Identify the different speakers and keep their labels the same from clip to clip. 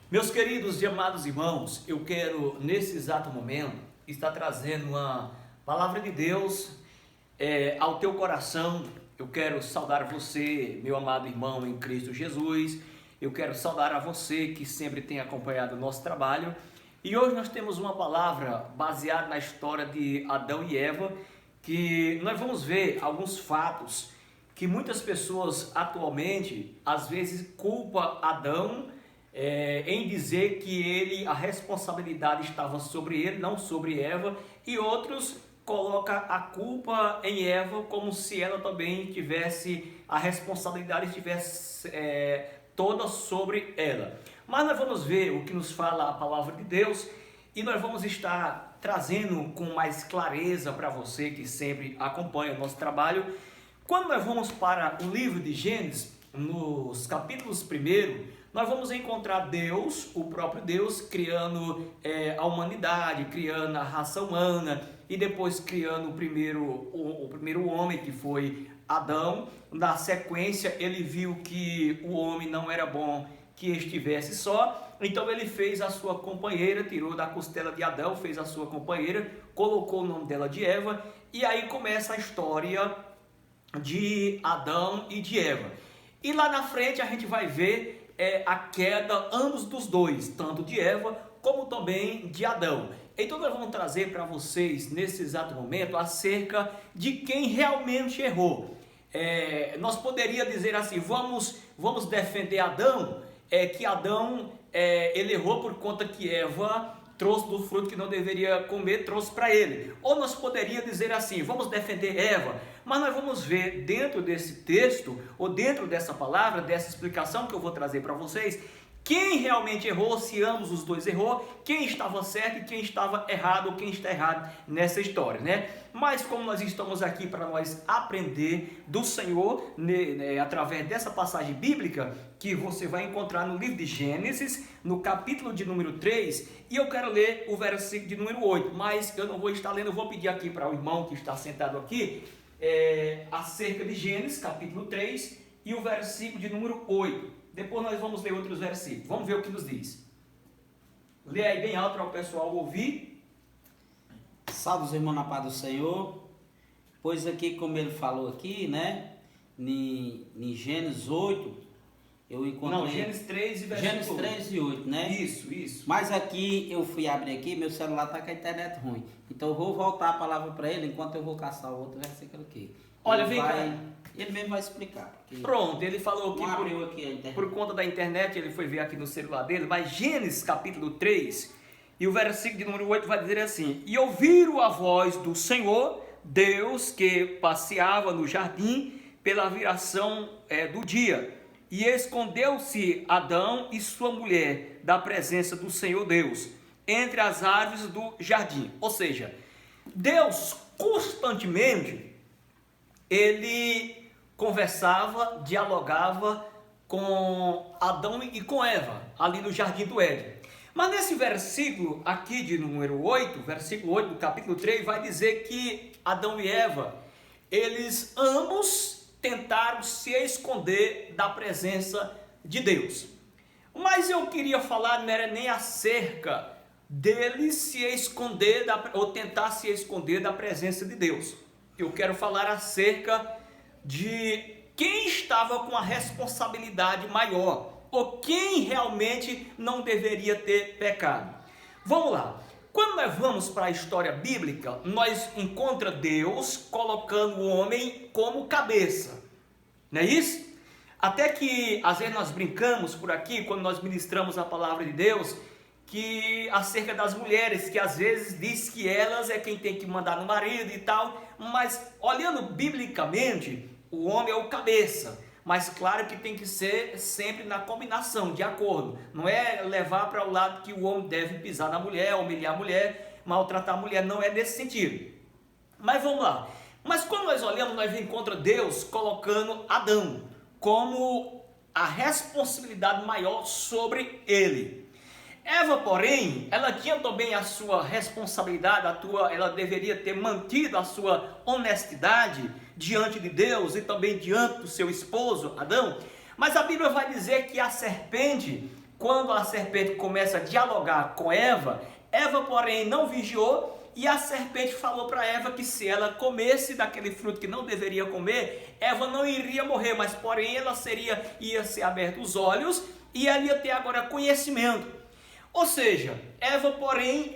Speaker 1: Meus queridos e amados irmãos, eu quero nesse exato momento estar trazendo uma palavra de Deus ao teu coração. Eu quero saudar você, meu amado irmão em Cristo Jesus. Eu quero saudar a você que sempre tem acompanhado o nosso trabalho. E hoje nós temos uma palavra baseada na história de Adão e Eva, que nós vamos ver alguns fatos que muitas pessoas atualmente às vezes culpam Adão em dizer que a responsabilidade estava sobre ele, não sobre Eva, e outros colocam a culpa em Eva como se ela também tivesse, a responsabilidade estivesse toda sobre ela. Mas nós vamos ver o que nos fala a palavra de Deus e nós vamos estar trazendo com mais clareza para você que sempre acompanha o nosso trabalho. Quando nós vamos para o livro de Gênesis, nos capítulos 1, nós vamos encontrar Deus, o próprio Deus, criando a humanidade, criando a raça humana e depois criando o primeiro homem, que foi Adão. Na sequência, ele viu que o homem não era bom que estivesse só, então ele fez a sua companheira, tirou da costela de Adão, fez a sua companheira, colocou o nome dela de Eva, e aí começa a história de Adão e de Eva. E lá na frente a gente vai ver a queda, ambos dos dois, tanto de Eva como também de Adão. Então nós vamos trazer para vocês nesse exato momento acerca de quem realmente errou. Nós poderíamos dizer assim, vamos defender Adão, que Adão ele errou por conta que Eva trouxe do fruto que não deveria comer, trouxe para ele. Ou nós poderíamos dizer assim, vamos defender Eva, mas nós vamos ver dentro desse texto, ou dentro dessa palavra, dessa explicação que eu vou trazer para vocês, quem realmente errou, se ambos os dois errou, quem estava certo e quem estava errado, ou quem está errado nessa história, né? Mas como nós estamos aqui para nós aprender do Senhor, através dessa passagem bíblica, que você vai encontrar no livro de Gênesis, no capítulo de número 3, e eu quero ler o versículo de número 8, mas eu não vou estar lendo, eu vou pedir aqui para o irmão que está sentado aqui, acerca de Gênesis, capítulo 3, e o versículo de número 8. Depois nós vamos ler outros versículos. Vamos ver o que nos diz. Lê aí bem alto para o pessoal ouvir.
Speaker 2: Salve os irmãos na paz do Senhor. Pois aqui, como ele falou aqui, né? Em Gênesis 8, eu encontrei...
Speaker 1: Não, Gênesis 3 e versículo
Speaker 2: Gênesis 3 e 8, né?
Speaker 1: Isso.
Speaker 2: Mas aqui, eu fui abrir aqui, meu celular está com a internet ruim. Então eu vou voltar a palavra para ele, enquanto eu vou caçar o outro versículo aqui.
Speaker 1: Olha, vem cá.
Speaker 2: Ele mesmo vai explicar.
Speaker 1: Pronto, ele falou
Speaker 2: que
Speaker 1: por conta da internet, ele foi ver aqui no celular dele, mas Gênesis capítulo 3, e o versículo de número 8 vai dizer assim: E ouviram a voz do Senhor, Deus, que passeava no jardim pela viração do dia, e escondeu-se Adão e sua mulher da presença do Senhor Deus, entre as árvores do jardim. Ou seja, Deus constantemente, ele conversava, dialogava com Adão e com Eva, ali no jardim do Éden. Mas nesse versículo aqui de número 8, versículo 8 do capítulo 3, vai dizer que Adão e Eva, eles ambos tentaram se esconder da presença de Deus. Mas eu queria falar, não era nem acerca deles se esconder, ou tentar se esconder da presença de Deus. Eu quero falar acerca de quem estava com a responsabilidade maior, ou quem realmente não deveria ter pecado. Vamos lá. Quando nós vamos para a história bíblica, nós encontramos Deus colocando o homem como cabeça. Não é isso? Até que às vezes nós brincamos por aqui, quando nós ministramos a palavra de Deus, que acerca das mulheres, que às vezes diz que elas é quem tem que mandar no marido e tal, mas olhando biblicamente, o homem é o cabeça, mas claro que tem que ser sempre na combinação, de acordo, não é levar para o lado que o homem deve pisar na mulher, humilhar a mulher, maltratar a mulher, não é nesse sentido. Mas vamos lá, mas quando nós olhamos, nós encontramos Deus colocando Adão como a responsabilidade maior sobre ele. Eva, porém, ela tinha também a sua responsabilidade, ela deveria ter mantido a sua honestidade diante de Deus e também diante do seu esposo, Adão. Mas a Bíblia vai dizer que a serpente quando a serpente começa a dialogar com Eva, Eva, porém, não vigiou, e a serpente falou para Eva que se ela comesse daquele fruto que não deveria comer, Eva não iria morrer, mas porém ela ia ser aberto os olhos e ela ia ter agora conhecimento. Ou seja, Eva, porém,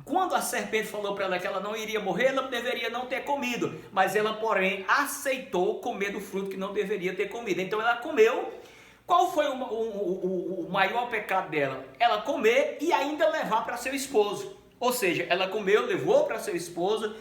Speaker 1: quando a serpente falou para ela que ela não iria morrer, ela deveria não ter comido, mas ela, porém, aceitou comer do fruto que não deveria ter comido. Então ela comeu. Qual foi o maior pecado dela? Ela comer e ainda levar para seu esposo. Ou seja, ela comeu, levou para seu esposo.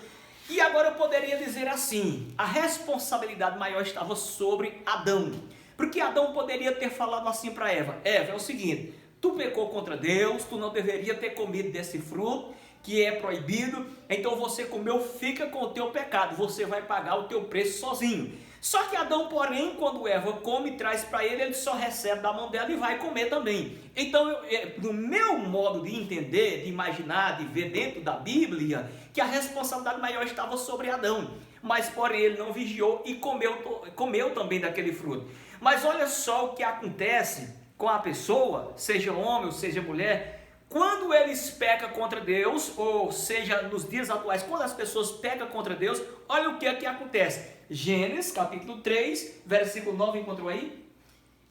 Speaker 1: E agora eu poderia dizer assim, a responsabilidade maior estava sobre Adão. Porque Adão poderia ter falado assim para Eva: Eva, é o seguinte, tu pecou contra Deus, tu não deveria ter comido desse fruto, que é proibido, então você comeu, fica com o teu pecado, você vai pagar o teu preço sozinho. Só que Adão, porém, quando Eva come e traz para ele só recebe da mão dela e vai comer também. Então, no meu modo de entender, de imaginar, de ver dentro da Bíblia, que a responsabilidade maior estava sobre Adão. Mas, porém, ele não vigiou e comeu também daquele fruto. Mas olha só o que acontece com a pessoa, seja homem ou seja mulher, quando eles pecam contra Deus, ou seja, nos dias atuais, quando as pessoas pecam contra Deus, olha o que é que acontece. Gênesis, capítulo 3, versículo 9, encontrou aí?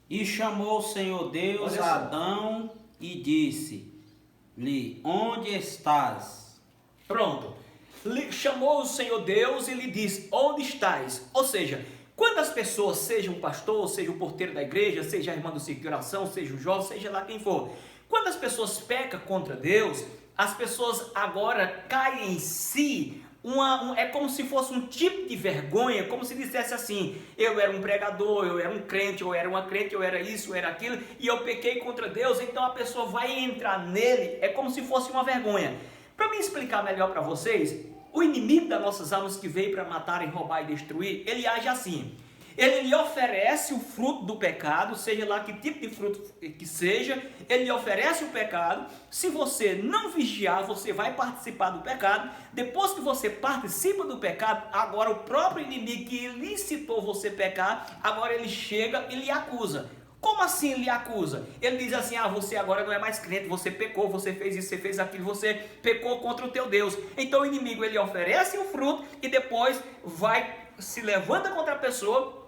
Speaker 2: E chamou o Senhor Deus a Adão e disse-lhe, onde estás?
Speaker 1: Pronto. Chamou o Senhor Deus e lhe disse, onde estás? Ou seja, quando as pessoas, seja um pastor, seja o porteiro da igreja, seja a irmã do ciclo de oração, seja um jovem, seja lá quem for, quando as pessoas pecam contra Deus, as pessoas agora caem em si, é como se fosse um tipo de vergonha, como se dissesse assim, eu era um pregador, eu era um crente, eu era uma crente, eu era isso, eu era aquilo, e eu pequei contra Deus, então a pessoa vai entrar nele, é como se fosse uma vergonha. Para me explicar melhor para vocês, o inimigo das nossas almas que veio para matar, roubar e destruir, ele age assim. Ele lhe oferece o fruto do pecado, seja lá que tipo de fruto que seja, ele lhe oferece o pecado. Se você não vigiar, você vai participar do pecado. Depois que você participa do pecado, agora o próprio inimigo que incitou você a pecar, agora ele chega e lhe acusa. Como assim lhe acusa? Ele diz assim, você agora não é mais crente, você pecou, você fez isso, você fez aquilo, você pecou contra o teu Deus. Então o inimigo ele oferece o fruto e depois se levanta contra a pessoa,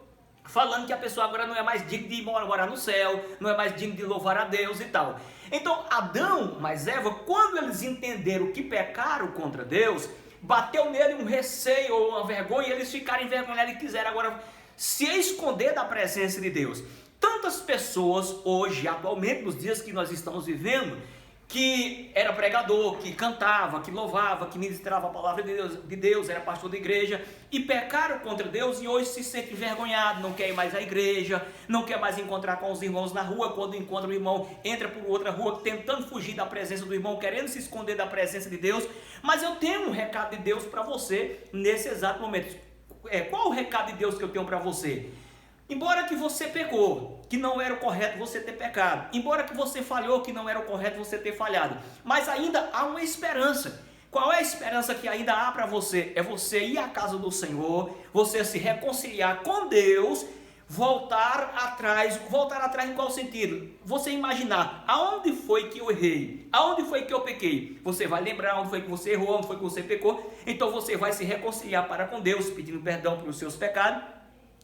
Speaker 1: falando que a pessoa agora não é mais digna de morar no céu, não é mais digna de louvar a Deus e tal. Então Adão, mas Eva, quando eles entenderam que pecaram contra Deus, bateu nele um receio ou uma vergonha, e eles ficaram envergonhados e quiseram agora se esconder da presença de Deus. Tantas pessoas hoje, atualmente, nos dias que nós estamos vivendo, que era pregador, que cantava, que louvava, que ministrava a palavra de Deus, era pastor da igreja, e pecaram contra Deus e hoje se sente envergonhado, não quer ir mais à igreja, não quer mais encontrar com os irmãos na rua. Quando encontra o irmão, entra por outra rua, tentando fugir da presença do irmão, querendo se esconder da presença de Deus. Mas eu tenho um recado de Deus para você nesse exato momento. Qual o recado de Deus que eu tenho para você? Embora que você pecou, que não era o correto você ter pecado, embora que você falhou, que não era o correto você ter falhado, mas ainda há uma esperança. Qual é a esperança que ainda há para você? É você ir à casa do Senhor, você se reconciliar com Deus, voltar atrás em qual sentido? Você imaginar, aonde foi que eu errei? Aonde foi que eu pequei? Você vai lembrar onde foi que você errou, onde foi que você pecou, então você vai se reconciliar para com Deus, pedindo perdão pelos seus pecados,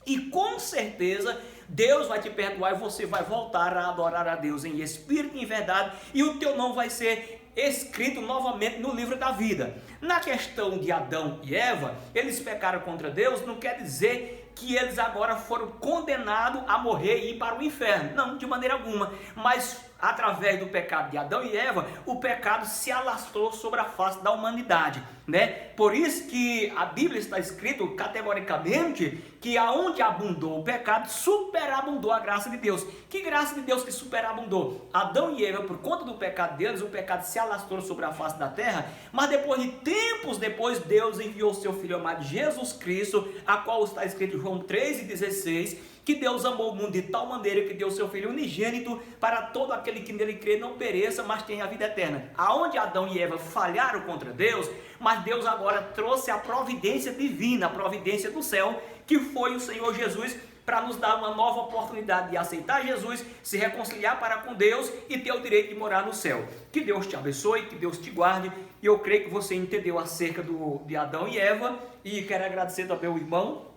Speaker 1: e com certeza Deus vai te perdoar e você vai voltar a adorar a Deus em espírito e em verdade, e o teu nome vai ser escrito novamente no livro da vida. Na questão de Adão e Eva, eles pecaram contra Deus, não quer dizer que eles agora foram condenados a morrer e ir para o inferno, não, de maneira alguma, mas através do pecado de Adão e Eva, o pecado se alastrou sobre a face da humanidade, né? Por isso que a Bíblia está escrito categoricamente que aonde abundou o pecado, superabundou a graça de Deus. Que graça de Deus que superabundou? Adão e Eva, por conta do pecado deles, o pecado se alastrou sobre a face da terra, mas depois de tempos depois, Deus enviou seu Filho amado Jesus Cristo, a qual está escrito em João 3,16, que Deus amou o mundo de tal maneira que deu seu Filho unigênito para todo aquele que nele crê não pereça, mas tenha a vida eterna. Aonde Adão e Eva falharam contra Deus, mas Deus agora trouxe a providência divina, a providência do céu, que foi o Senhor Jesus, para nos dar uma nova oportunidade de aceitar Jesus, se reconciliar para com Deus e ter o direito de morar no céu. Que Deus te abençoe, que Deus te guarde, e eu creio que você entendeu acerca de Adão e Eva, e quero agradecer também ao irmão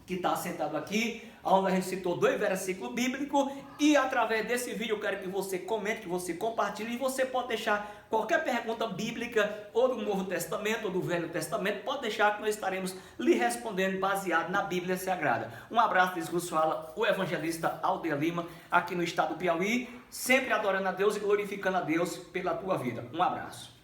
Speaker 1: que está sentado aqui, onde a gente citou 2 versículos bíblicos, e através desse vídeo eu quero que você comente, que você compartilhe, e você pode deixar qualquer pergunta bíblica, ou do Novo Testamento, ou do Velho Testamento, pode deixar que nós estaremos lhe respondendo baseado na Bíblia Sagrada. Um abraço, diz vos fala o evangelista Alder Lima, aqui no estado do Piauí, sempre adorando a Deus e glorificando a Deus pela tua vida. Um abraço.